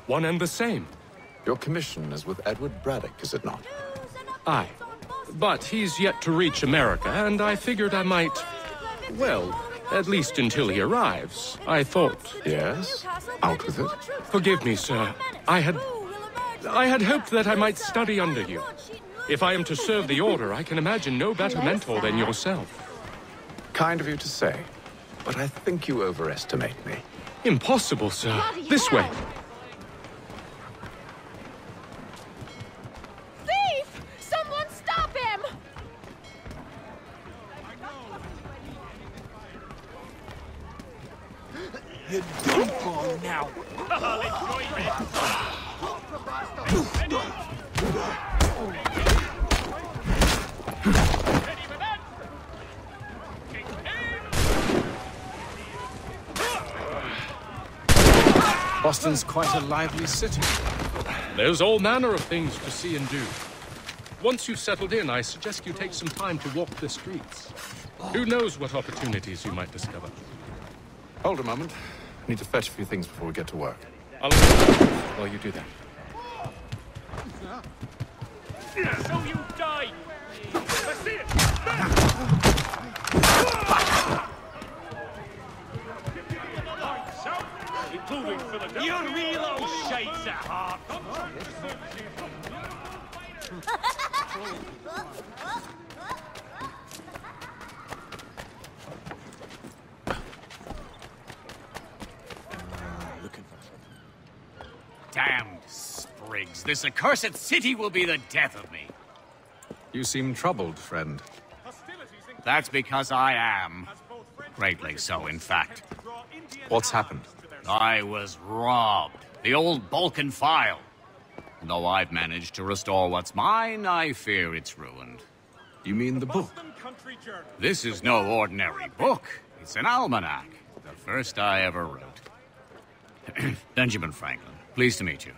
One and the same. Your commission is with Edward Braddock, is it not? Aye. But he's yet to reach America, and I figured I might... Well, at least until he arrives, I thought. Yes? Out with it. Forgive me, sir. I had hoped that I might study under you. If I am to serve the Order, I can imagine no better mentor than yourself. Kind of you to say, but I think you overestimate me. Impossible, sir. This way. Thief! Someone stop him! You don't fall now. Boston's quite a lively city. There's all manner of things to see and do. Once you've settled in, I suggest you take some time to walk the streets. Who knows what opportunities you might discover. Hold a moment. I need to fetch a few things before we get to work. I'll while you do that. So you die! Let's see it! Including Philadelphia. You real old shades at heart! Damned sprigs. This accursed city will be the death of me. You seem troubled, friend. That's because I am. Greatly so, in fact. What's happened? I was robbed. The old Balkan file. Though I've managed to restore what's mine, I fear it's ruined. You mean the book? This is no ordinary book. It's an almanac. The first I ever wrote. Benjamin Franklin. Pleased to meet you.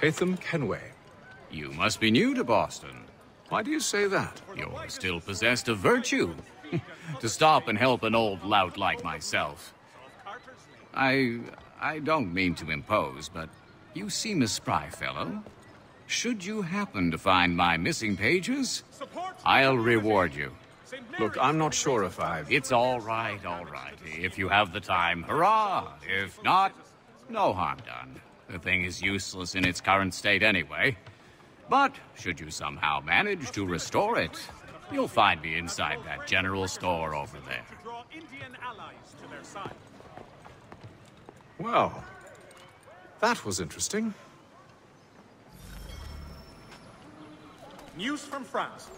Haytham Kenway. You must be new to Boston. Why do you say that? You're still possessed of virtue. To stop and help an old lout like myself. I don't mean to impose, but you seem a spry fellow. Should you happen to find my missing pages, I'll reward you. Look, I'm not sure if I've... It's all right, all right. If you have the time, hurrah! If not, no harm done. The thing is useless in its current state anyway. But should you somehow manage to restore it, you'll find me inside that general store over there. Well, that was interesting. News from France.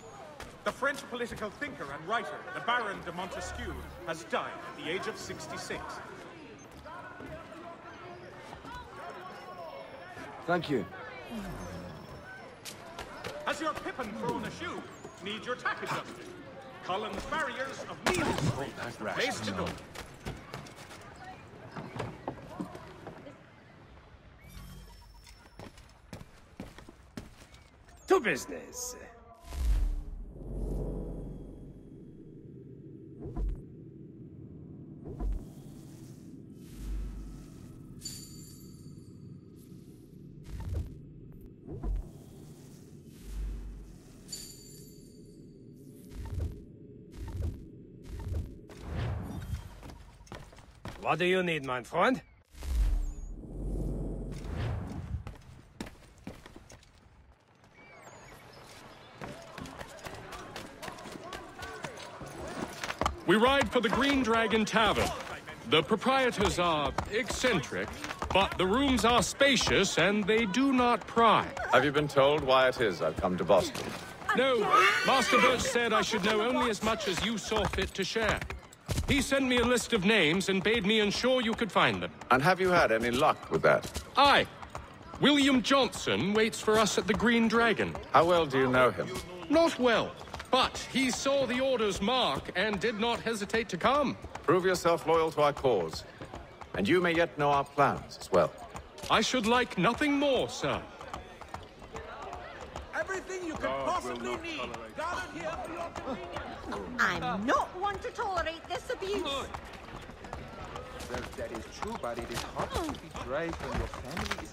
The French political thinker and writer, the Baron de Montesquieu, has died at the age of 66. Thank you. Has your pippin thrown a shoe? Need your tack adjusted? Collins barriers of means. Place to go. To business. What do you need, my friend? We ride for the Green Dragon Tavern. The proprietors are eccentric, but the rooms are spacious and they do not pry. Have you been told why it is I've come to Boston? No, Master Birch said I should know only as much as you saw fit to share. He sent me a list of names and bade me ensure you could find them. And have you had any luck with that? Aye. William Johnson waits for us at the Green Dragon. How well do you know him? Not well, but he saw the Order's mark and did not hesitate to come. Prove yourself loyal to our cause, and you may yet know our plans as well. I should like nothing more, sir. Everything you could possibly need. Gathered here for your convenience. I'm not one to tolerate this abuse. Well, that is true, but it is hard to be brave when your family is...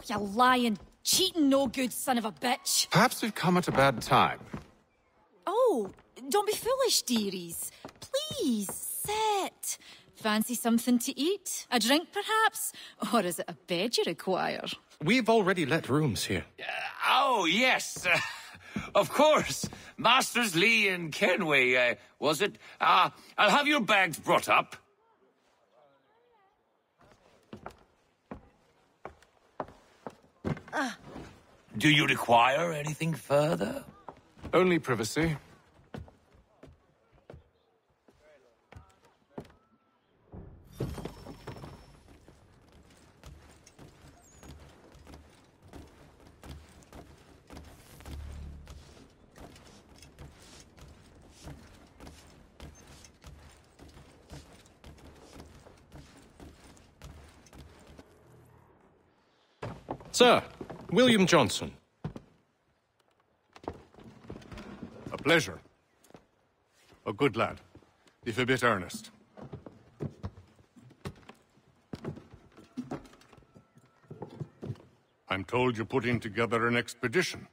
You lying, cheating, no good son of a bitch. Perhaps we've come at a bad time. Oh, don't be foolish, dearies. Please, sit. Fancy something to eat? A drink, perhaps? Or is it a bed you require? We've already let rooms here. Oh, yes. Of course. Masters Lee and Kenway, was it? I'll have your bags brought up. Do you require anything further? Only privacy. Sir, William Johnson. A pleasure. A good lad, if a bit earnest. I'm told you're putting together an expedition.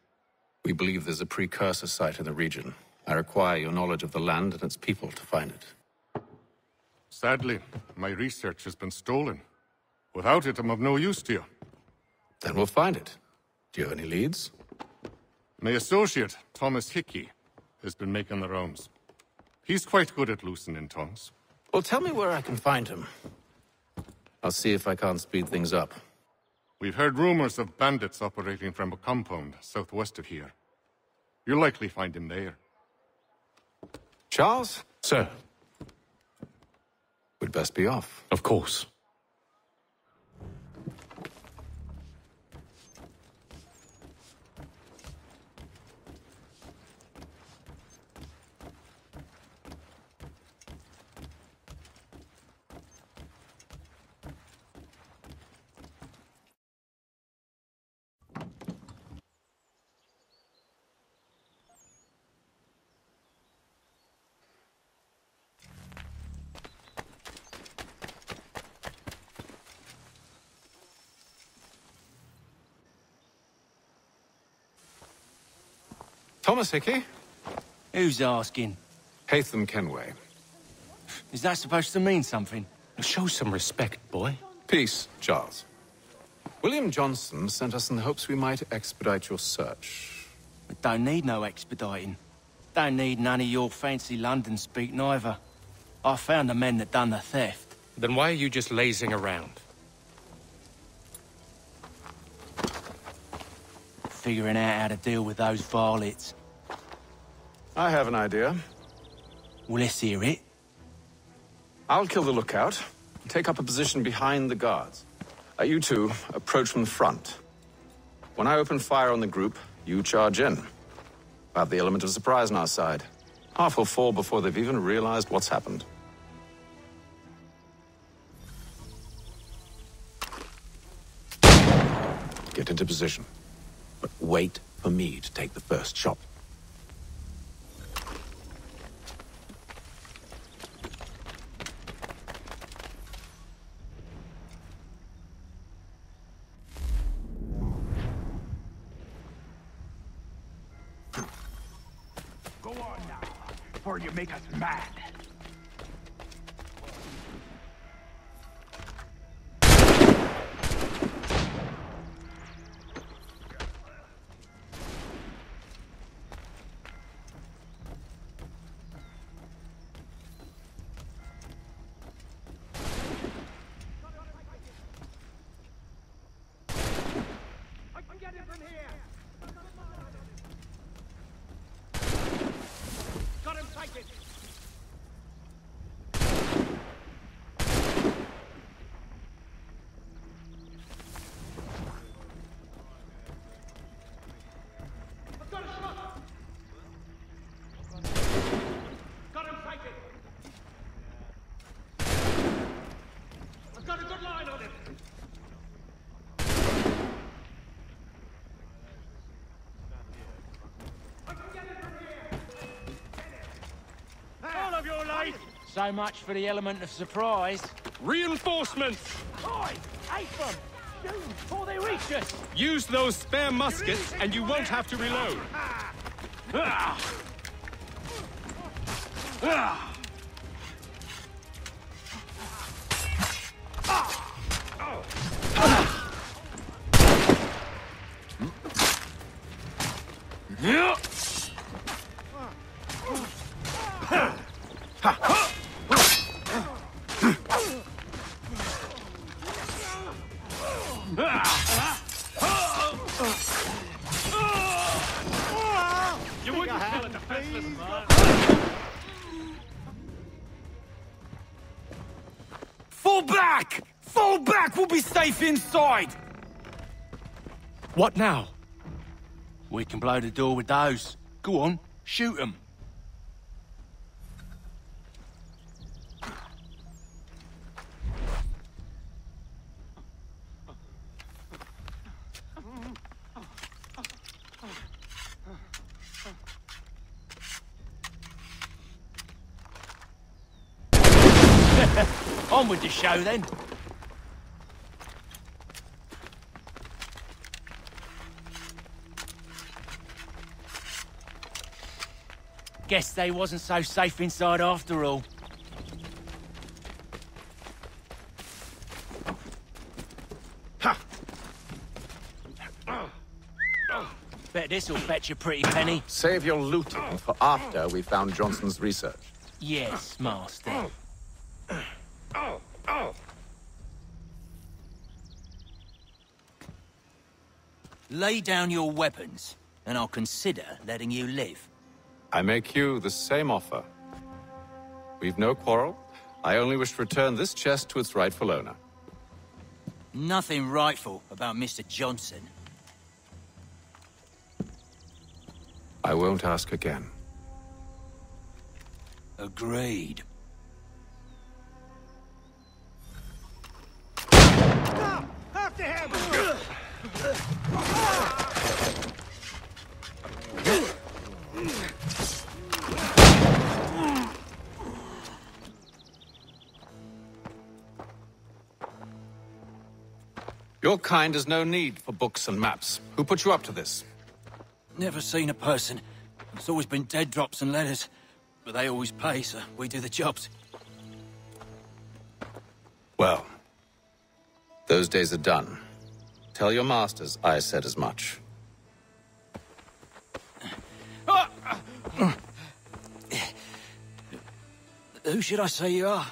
We believe there's a precursor site in the region. I require your knowledge of the land and its people to find it. Sadly, my research has been stolen. Without it, I'm of no use to you. Then we'll find it. Do you have any leads? My associate, Thomas Hickey, has been making the rounds. He's quite good at loosening tongues. Well, tell me where I can find him. I'll see if I can't speed things up. We've heard rumors of bandits operating from a compound southwest of here. You'll likely find him there. Charles? Sir. We'd best be off. Of course. Thomas Hickey? Who's asking? Haytham Kenway. Is that supposed to mean something? Show some respect, boy. Peace, Charles. William Johnson sent us in the hopes we might expedite your search. We don't need no expediting. Don't need none of your fancy London speak neither. I found the men that done the theft. Then why are you just lazing around? Figuring out how to deal with those varlets. I have an idea. Well, let's hear it. I'll kill the lookout, take up a position behind the guards. You two approach from the front. When I open fire on the group, you charge in. I have the element of surprise on our side. Half will fall before they've even realized what's happened. Get into position. But wait for me to take the first shot. Go on now, before you make us mad. So much for the element of surprise. Reinforcements! Oi! Apham! Shoot before they reach us! Use those spare muskets and you won't have to reload. You wouldn't kill a defenseless man. Fall back! Fall back! We'll be safe inside! What now? We can blow the door with those. Go on, shoot them. On with the show, then. Guess they wasn't so safe inside after all. Bet this'll fetch a pretty penny. Save your looting for after we found Johnson's research. Yes, master. Lay down your weapons, and I'll consider letting you live. I make you the same offer. We've no quarrel. I only wish to return this chest to its rightful owner. Nothing rightful about Mr. Johnson. I won't ask again. Agreed. After him! Your kind has no need for books and maps. Who put you up to this? Never seen a person. It's always been dead drops and letters. But they always pay, so we do the jobs. Well, those days are done. Tell your masters I said as much. Who should I say you are?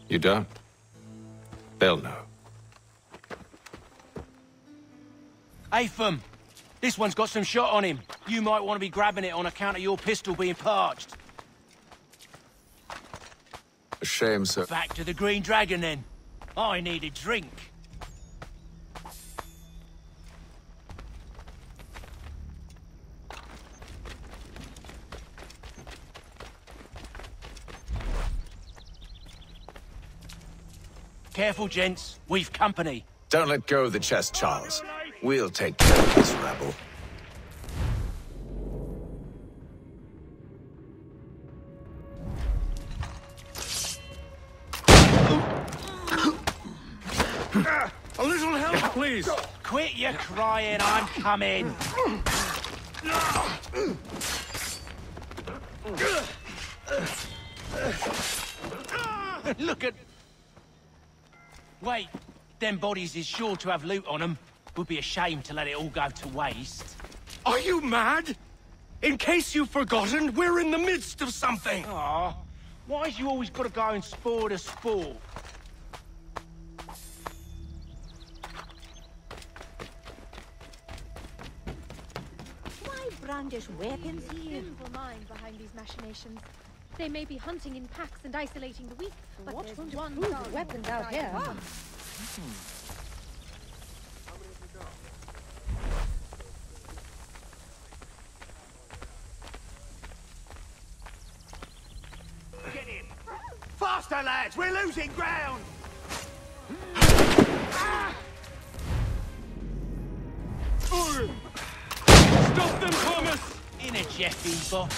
You don't? They'll know. Apham, this one's got some shot on him. You might want to be grabbing it on account of your pistol being parched. A shame, sir. Back to the Green Dragon, then. I need a drink. Careful, gents. We've company. Don't let go of the chest, Charles. We'll take care of this rabble. A little help, please! Quit your crying, I'm coming. Look at... Wait, them bodies is sure to have loot on them. Would be a shame to let it all go to waste. Are you mad? In case you've forgotten, we're in the midst of something! Aw, why's you always gotta go and spoil the sport? Why brandish weapons here? Sinful mind behind these machinations. They may be hunting in packs and isolating the weak, but What's there's going to one prove guard weapons out here? Get in! Faster, lads! We're losing ground! Stop them, Thomas! In a Jeffy, boss.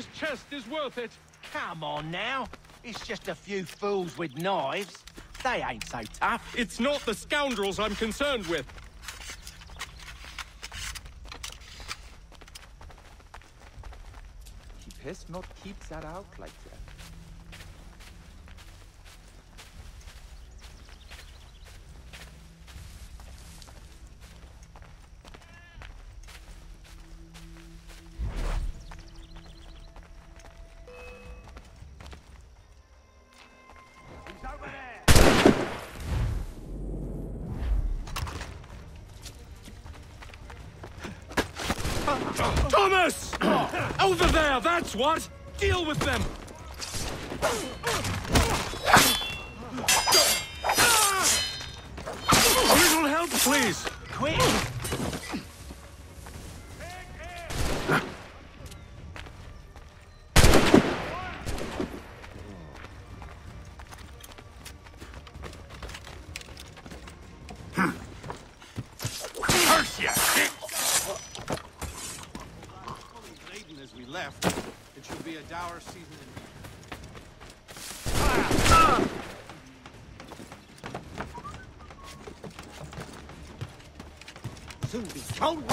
this chest is worth it. Come on now. It's just a few fools with knives. They ain't so tough. It's not the scoundrels I'm concerned with. He best not keep that out like that. Thomas! Over there, that's what! Deal with them! A little help, please! Quick! Curse you! As we left, it should be a dour season Soon be thrown.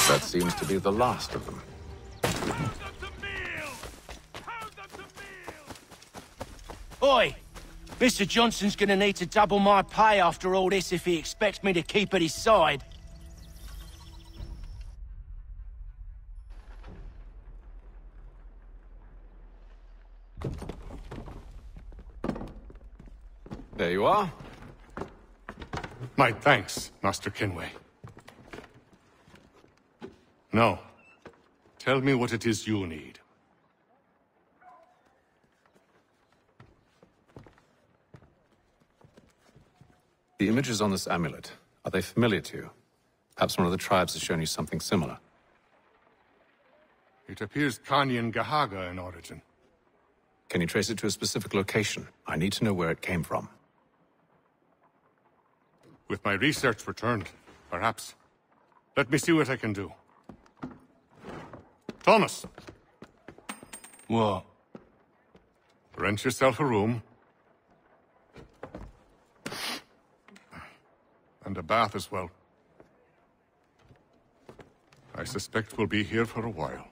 That seems to be the last of them. Oi! Mr. Johnson's gonna need to double my pay after all this if he expects me to keep at his side. There you are. My thanks, Master Kenway. Now, tell me what it is you need. The images on this amulet, are they familiar to you? Perhaps one of the tribes has shown you something similar. It appears Kanyan Gahaga in origin. Can you trace it to a specific location? I need to know where it came from. With my research returned, perhaps. Let me see what I can do. Thomas! What? Rent yourself a room. And a bath as well. I suspect we'll be here for a while.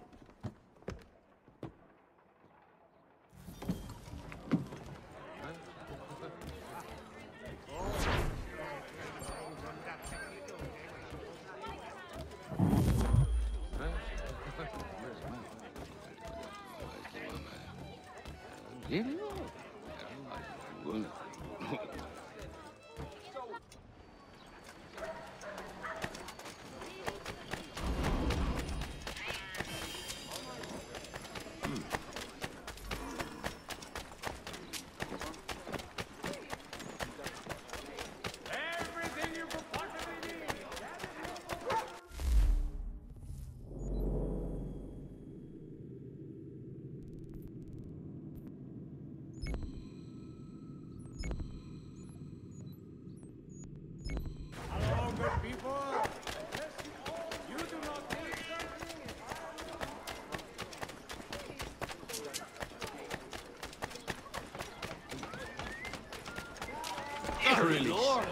Lord.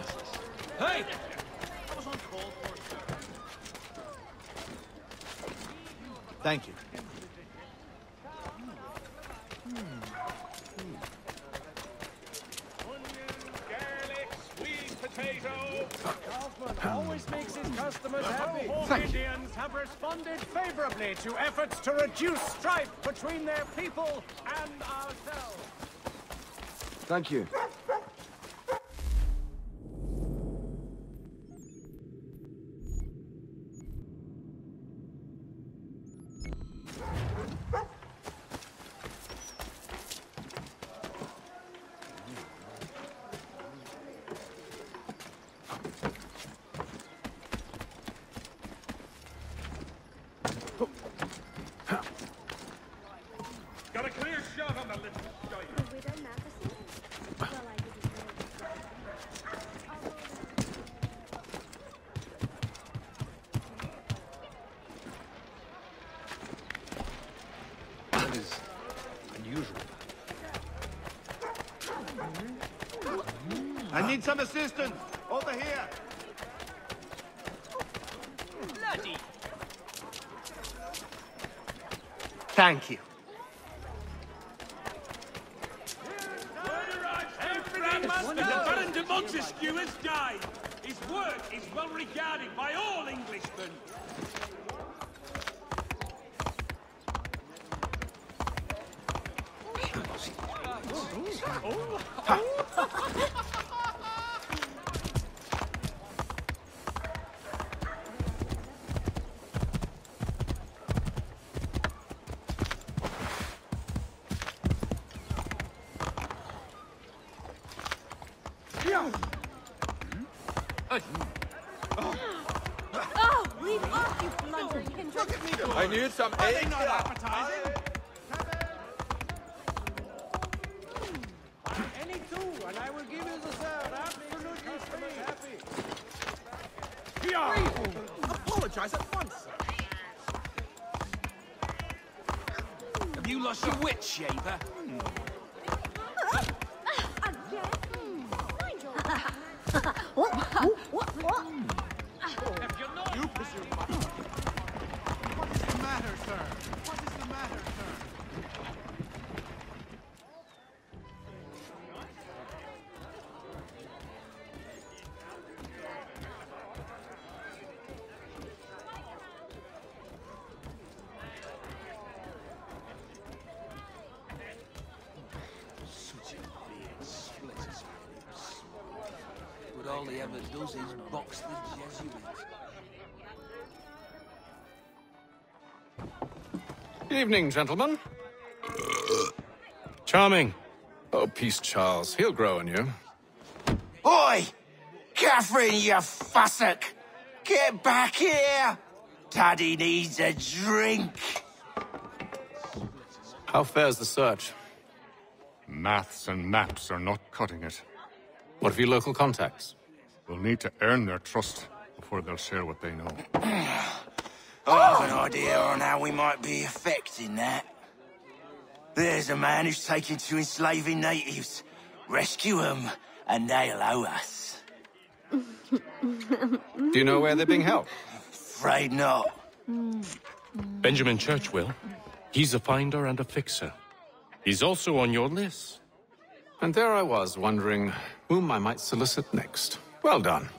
Hey! Thank you. Always makes his customers happy. Home Indians have responded favorably to efforts to reduce strife between their people and ourselves. Thank you. Got a clear shot on the little guy. The widow Matheson? Well, I need some assistance. Over here. Bloody. Thank you. The Baron de Montesquieu has died. His work is well regarded by all Englishmen. Oh, leave off, you blundering hindrance. I need some eggs. Not appetizing. Any two, and I will give you the third. Absolutely free. Apologize at once, sir. Have you lost your wit, Shaver? You presume. What is the matter, sir? What is the matter, sir? Such a beard splits his lips. But all he ever does is box the Jesuits. Good evening, gentlemen. Charming. Oh, peace, Charles. He'll grow on you. Oi! Catherine, you fussock! Get back here! Daddy needs a drink! How fares the search? Maths and maps are not cutting it. What of your local contacts? We'll need to earn their trust before they'll share what they know. I have an idea on how we might be affecting that. There's a man who's taken to enslaving natives. Rescue them, and they'll owe us. Do you know where they're being held? Afraid not. Benjamin Church will. He's a finder and a fixer. He's also on your list. And there I was, wondering whom I might solicit next. Well done.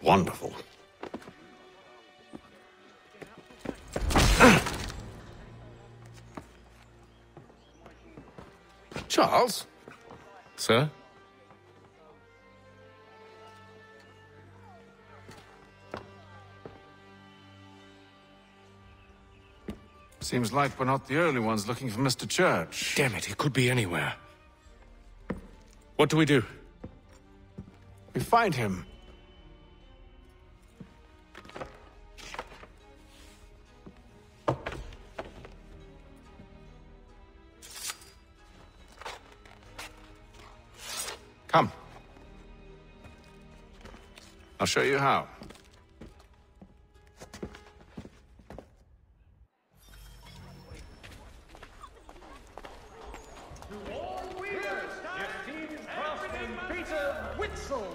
Wonderful. Charles? Sir? Seems like we're not the only ones looking for Mr. Church. Damn it, he could be anywhere. What do we do? We find him. Come. I'll show you how.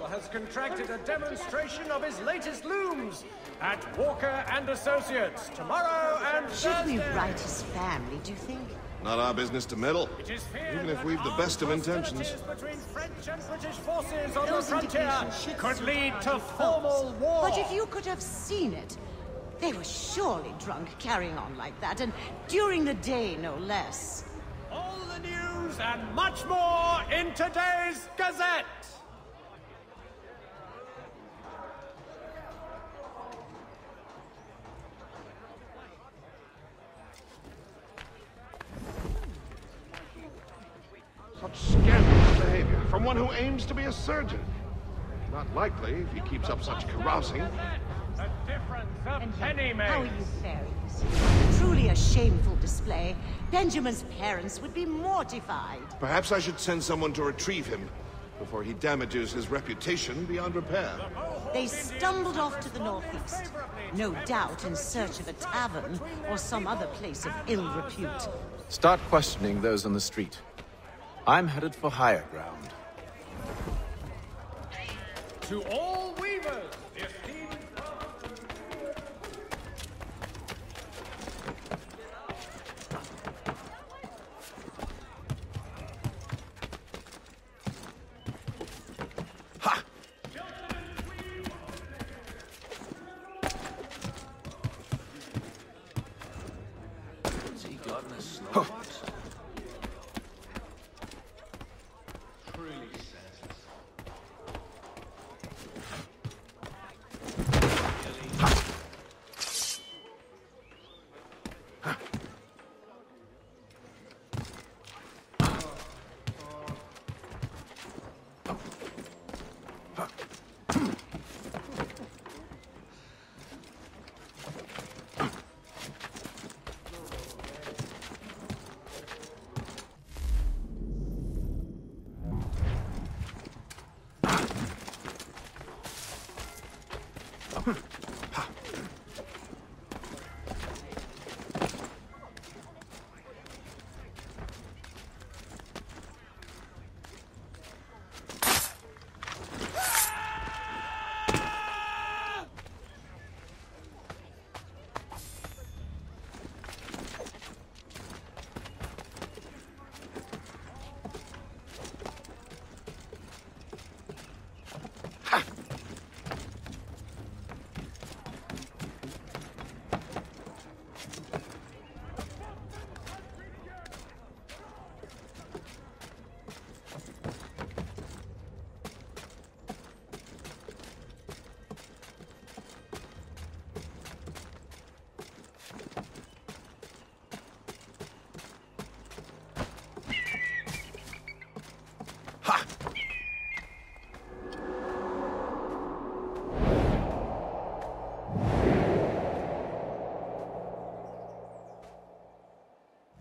Has contracted a demonstration of his latest looms at Walker and Associates tomorrow and Should we Thursday. write his family, do you think? Not our business to meddle, It is feared even if that we've the best of armed intentions. hostilities between French and British forces on Those the frontier indications should could lead to survive formal themselves. war. But if you could have seen it, they were surely drunk carrying on like that, and during the day, no less. All the news and much more in today's Gazette. someone who aims to be a surgeon. Not likely if he keeps up such carousing. The difference of penny How are makes. you faring this evening? Truly a shameful display. Benjamin's parents would be mortified. Perhaps I should send someone to retrieve him before he damages his reputation beyond repair. They stumbled off to the northeast, no doubt in search of a tavern or some other place of ill repute. Start questioning those on the street. I'm headed for higher ground. To all weavers, the esteemed... What's he got in a slot?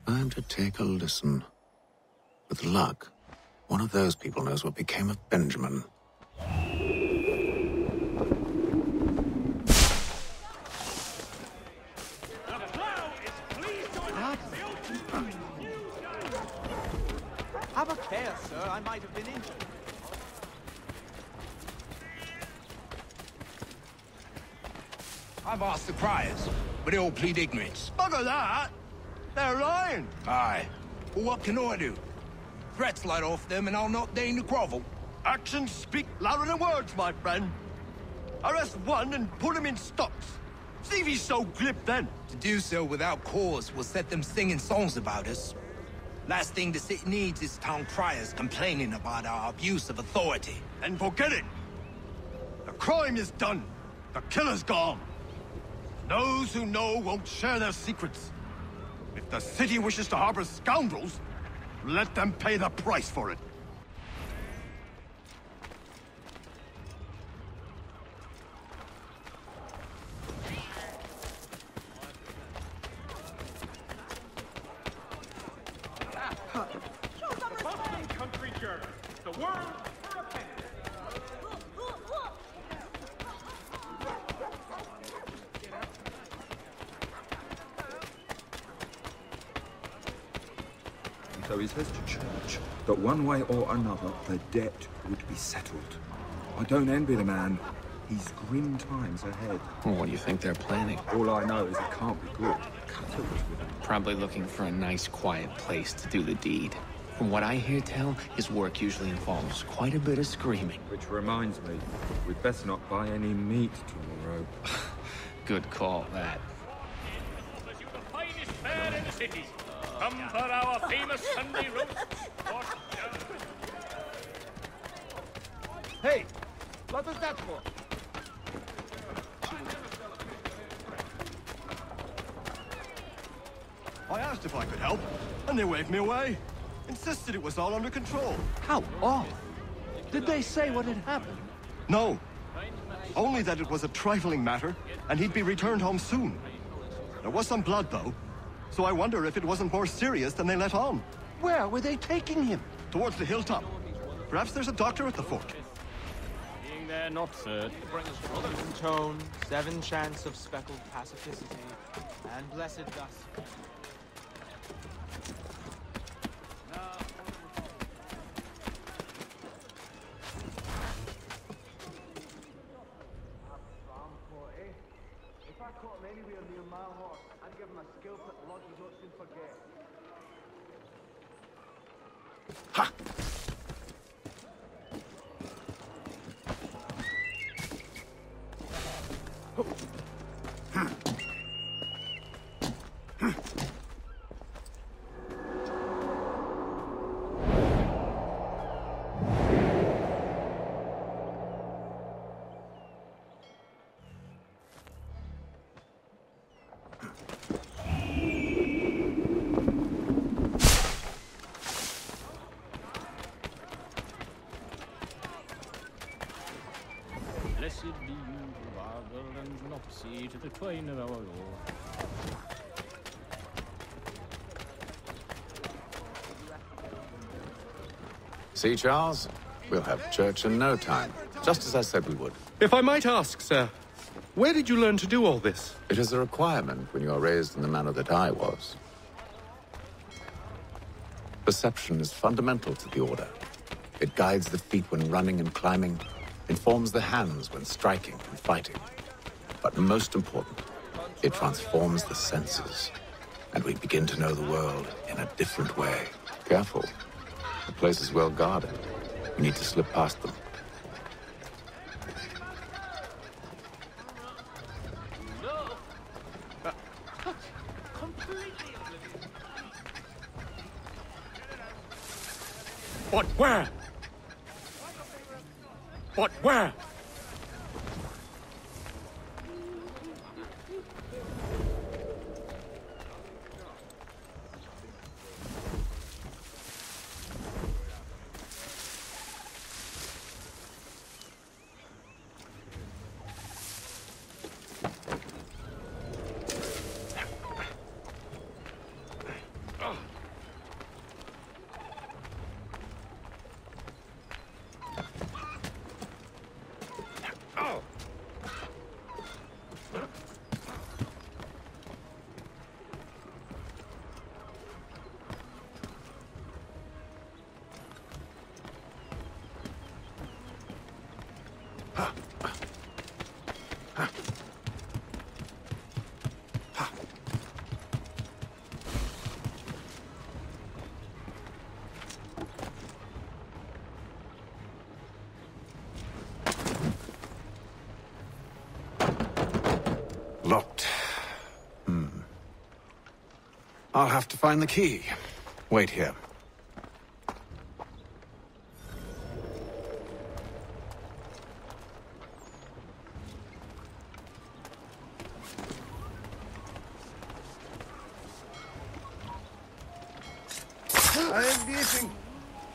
Time to take a listen. With luck, one of those people knows what became of Benjamin. Have a care, sir. I might have been injured. I've asked the criers, but they all plead ignorance. Bugger that! They're lying! Aye. Well, what can I do? Threats light off them and I'll not deign to grovel. Actions speak louder than words, my friend. Arrest one and put him in stocks. See if he's so glib then. To do so without cause will set them singing songs about us. Last thing the city needs is town criers complaining about our abuse of authority. And forget it. The crime is done. The killer's gone. Those who know won't share their secrets. If the city wishes to harbor scoundrels, let them pay the price for it. Country German. The word for a penny. So he says to church that one way or another the debt would be settled. I don't envy the man. He's grim times ahead. Well, what do you think they're planning? All I know is it can't be good. Cut it with him. Probably looking for a nice, quiet place to do the deed. From what I hear tell, his work usually involves quite a bit of screaming. Which reminds me, we'd best not buy any meat tomorrow. Good call, that. The finest fare in the city. Come for our famous Sunday roast. Hey, what was that for? I asked if I could help, and they waved me away. Insisted it was all under control. How odd! Did they say what had happened? No. Only that it was a trifling matter, and he'd be returned home soon. There was some blood, though. So I wonder if it wasn't more serious than they let on. Where were they taking him? Towards the hilltop. Perhaps there's a doctor at the fort. Being there, not third. Even tone, 7 chance of speckled pacificity, and blessed dust. If I caught him anywhere near my horse, I'd give him a skill that Lord would not soon forget. Ha! Blessed be you who argle and not see to the twain of our Lord. See, Charles? We'll have church in no time, just as I said we would. If I might ask, sir, where did you learn to do all this? It is a requirement when you are raised in the manner that I was. Perception is fundamental to the Order. It guides the feet when running and climbing, informs the hands when striking and fighting. But most important, it transforms the senses, and we begin to know the world in a different way. Careful. The place is well guarded. We need to slip past them. But where? But where? Locked. I'll have to find the key. Wait here. I am beating.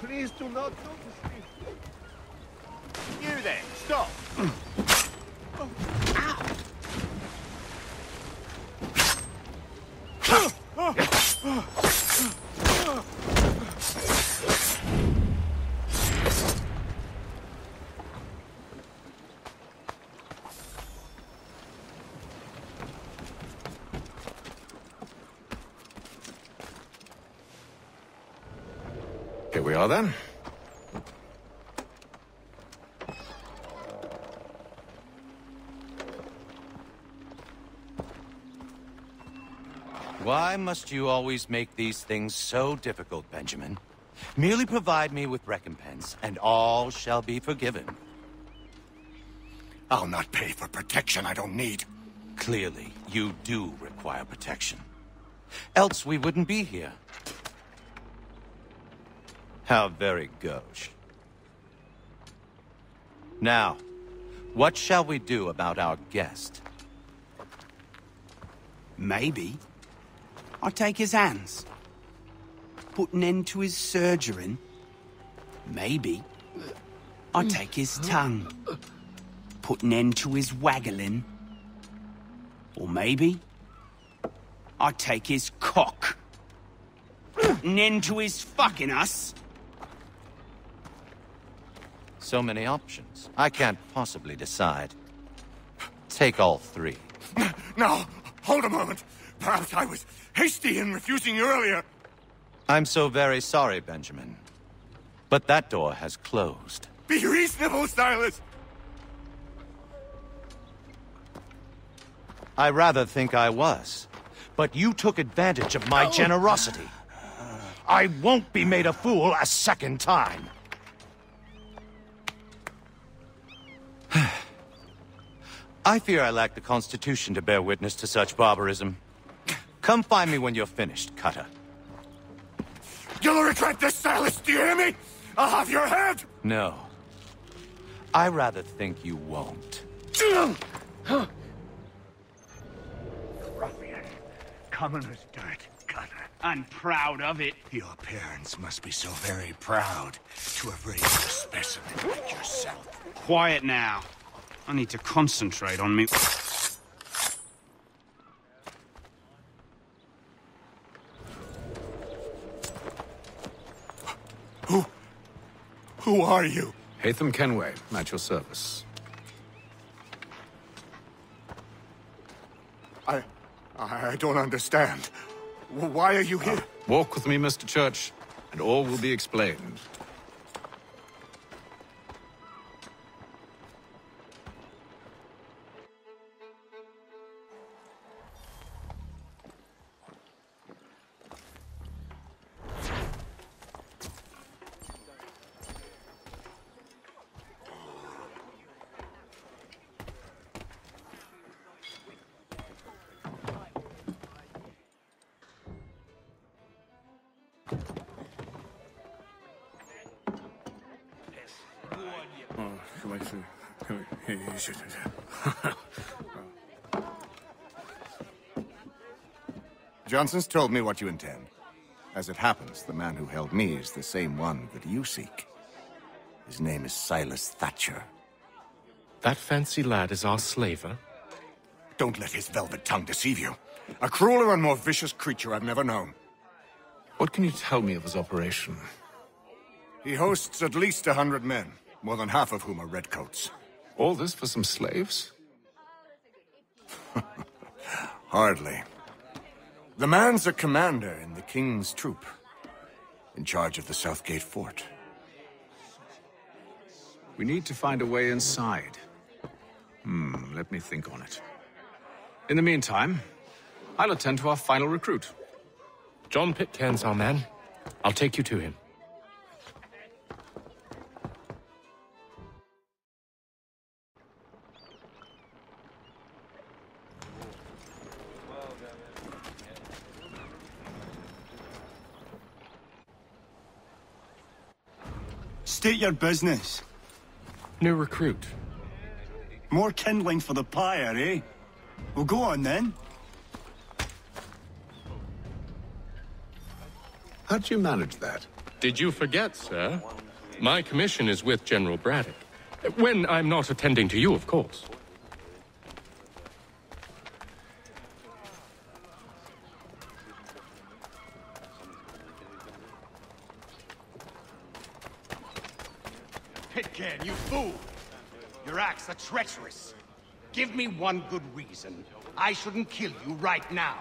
Please do not notice me. You there, stop! Here we are then. Why must you always make these things so difficult, Benjamin? Merely provide me with recompense, and all shall be forgiven. I'll not pay for protection I don't need. Clearly, you do require protection. Else we wouldn't be here. How very gauche. Now, what shall we do about our guest? Maybe I'll take his hands. Put an end to his surgering. Maybe. I take his tongue. Put an end to his waggling. Or maybe I take his cock. Put an end to his fucking us. So many options. I can't possibly decide. Take all three. Now, hold a moment. Perhaps I was hasty in refusing you earlier. I'm so very sorry, Benjamin. But that door has closed. Be reasonable, Silas. I rather think I was. But you took advantage of my generosity. I won't be made a fool a second time. I fear I lack the constitution to bear witness to such barbarism. Come find me when you're finished, Cutter. You'll regret this, Silas, do you hear me? I'll have your head! No. I rather think you won't. Ruffian. Commoner's dirt, Cutter. I'm proud of it. Your parents must be so very proud to have raised a specimen like yourself. Quiet now. I need to concentrate on me. Who are you? Hatham Kenway, at your service. I don't understand. Why are you here? Walk with me, Mr. Church, and all will be explained. Johnson's told me what you intend. As it happens, the man who held me is the same one that you seek. His name is Silas Thatcher. That fancy lad is our slaver? Don't let his velvet tongue deceive you. A crueler and more vicious creature I've never known. What can you tell me of his operation? He hosts at least 100 men, more than half of whom are redcoats. All this for some slaves? Hardly. The man's a commander in the King's troop, in charge of the Southgate Fort. We need to find a way inside. Let me think on it. In the meantime, I'll attend to our final recruit. John Pitcairn's our man. I'll take you to him. State your business. New recruit. More kindling for the pyre, eh? Well, go on then. How'd you manage that? Did you forget, sir? My commission is with General Braddock. When I'm not attending to you, of course. Pitcairn, you fool! Your acts are treacherous. Give me one good reason. I shouldn't kill you right now.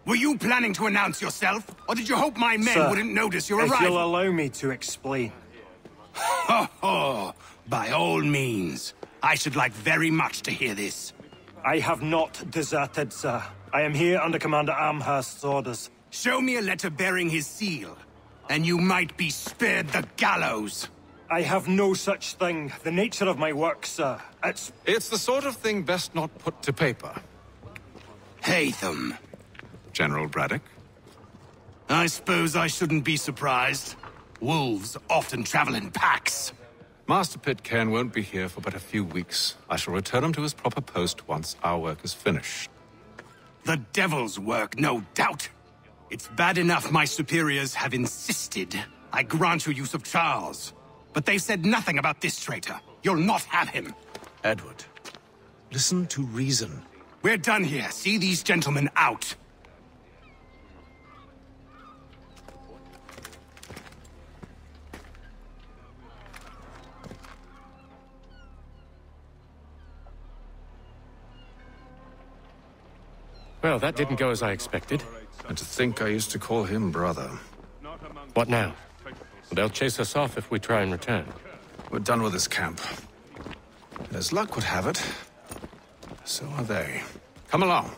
Were you planning to announce yourself? Or did you hope my men Sir, wouldn't notice your if arrival? you'll allow me to explain. Ho ho! By all means. I should like very much to hear this. I have not deserted, sir. I am here under Commander Amherst's orders. Show me a letter bearing his seal, and you might be spared the gallows. I have no such thing. The nature of my work, sir, It's the sort of thing best not put to paper. Hatham. General Braddock? I suppose I shouldn't be surprised. Wolves often travel in packs. Master Pitcairn won't be here for but a few weeks. I shall return him to his proper post once our work is finished. The devil's work, no doubt. It's bad enough my superiors have insisted I grant you use of Charles. But they've said nothing about this traitor. You'll not have him. Edward, listen to reason. We're done here. See these gentlemen out. Well, that didn't go as I expected. And to think I used to call him brother. What now? They'll chase us off if we try and return. We're done with this camp. And as luck would have it, so are they. Come along.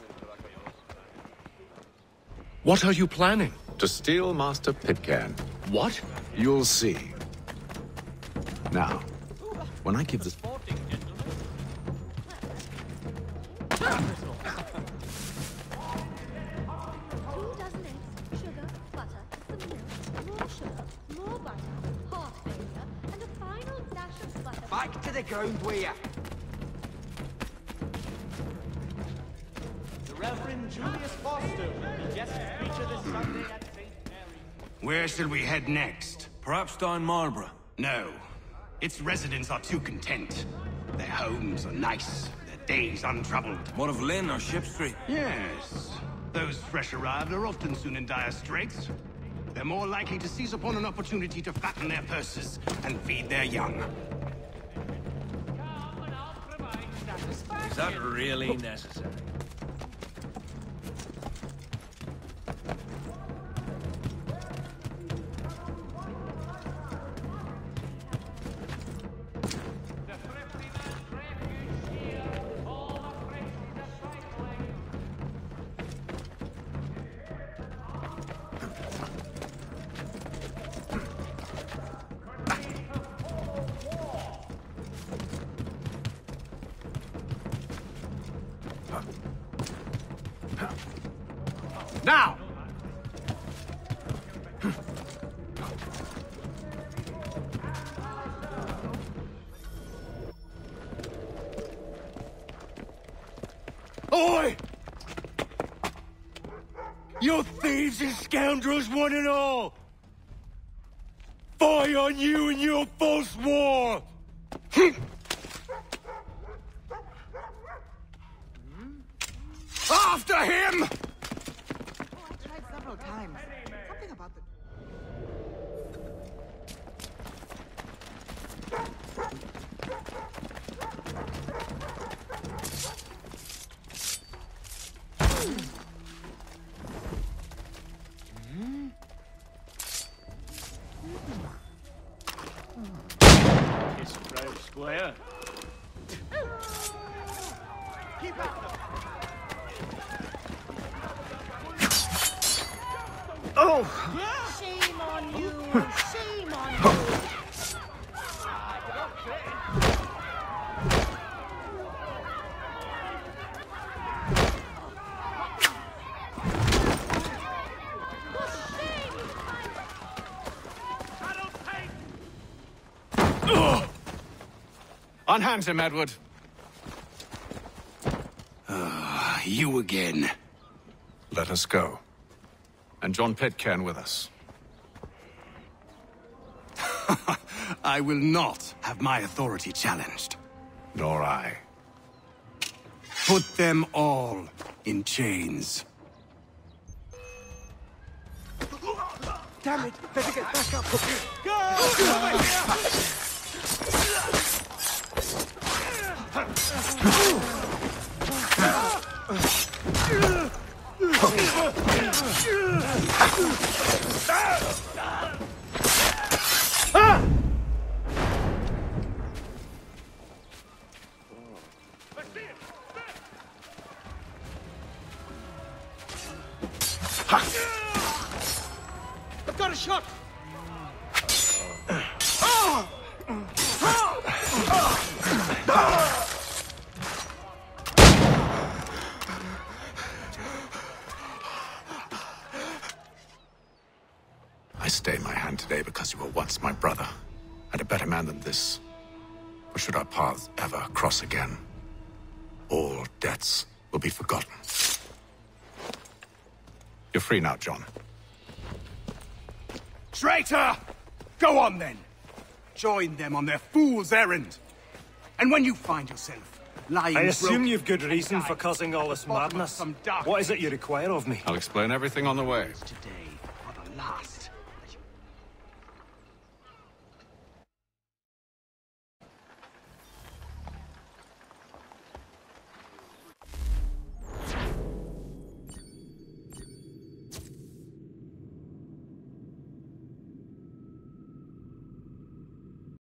What are you planning? To steal Master Pitcairn. What? You'll see. Now, when I give this... Back to the ground with ya. The Reverend Julius Foster will be guest preacher this Sunday at St. Mary's. Where shall we head next? Perhaps down Marlborough. No. Its residents are too content. Their homes are nice, their days untroubled. What of Lynn or Ship Street? Yes. Those fresh arrived are often soon in dire straits. They're more likely to seize upon an opportunity to fatten their purses and feed their young. Is that really necessary? Now! Oi! You thieves and scoundrels, one and all! Fire on you and your false war! After him! Several times. Something about the... Kiss proud squire. Keep up! Oh! Shame on you! Shame on you! Unhand him, Edward. You again. Let us go. And John Pitcairn with us. I will not have my authority challenged. Nor I. Put them all in chains. Damn it! Better get back up! I've got a shot! I stay my hand today because you were once my brother, and a better man than this. Or should our paths ever cross again, all debts will be forgotten. You're free now, John. Traitor! Go on, then. Join them on their fool's errand. And when you find yourself lying I assume broken you've good reason for causing all this madness. What is it you require of me? I'll explain everything on the way. today for the last